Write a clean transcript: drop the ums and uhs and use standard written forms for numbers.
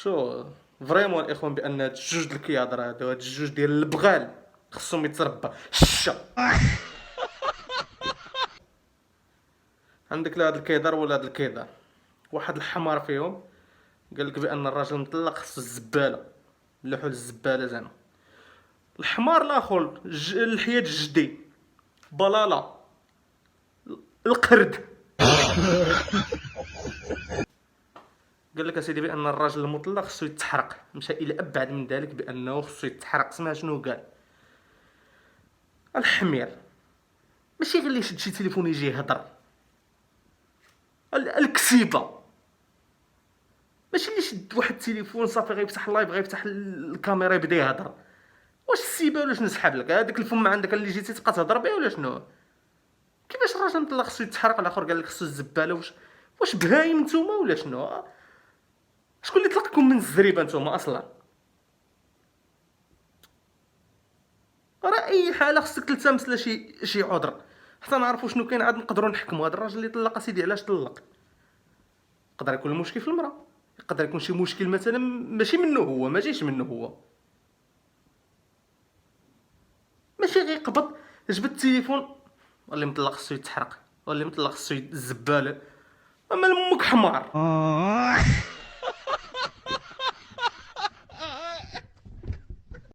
شو فريمون الاخوان بان هاد الجوج د الكيادر هادو هاد الجوج ديال البغال خصهم يتربى الشا. عندك لا هاد الكيدار ولا هاد الكيدار، واحد الحمار فيهم قال لك بان الراجل مطلق خصو الزباله، نلوحو للزباله زعما. الحمار الاخر الحياة الجدي بلاله القرد قال لك اسيدي بان الراجل المطلق خصو يتحرق، مشى الى ابعد من ذلك بانه خصو يتحرق. سمع شنو قال الحمير؟ ماشي غير اللي يشد شي تليفون يجي يهضر، الكسيبه ماشي اللي يشد واحد التليفون صافي غيفتح اللايف غيفتح الكاميرا يبدا يهضر. واش السيبه ولا شنو سحاب لك هذاك الفم عندك اللي جيتي تبقى تهضر بها ولا شنو؟ كيفاش الراجل مطلق خصو يتحرق الاخر قال لك خصو الزباله؟ واش بهايم نتوما ولا شنو؟ شكون اللي طلقكم من الزريبه نتوما اصلا؟ راه اي حاله خصك تلتمس لها شي عذر حتى نعرفوا شنو كاين، عاد نقدروا نحكموا هذا الراجل اللي طلق اسيدي علاش طلق. يقدر يكون المشكل في المراه، يقدر يكون شي مشكل مثلا ماشي منه هو، ما جايش منه هو، ماشي غير قبض جبد التليفون واللي مطلق خصو يتحرق واللي مطلق خصو الزباله. اما امك حمار.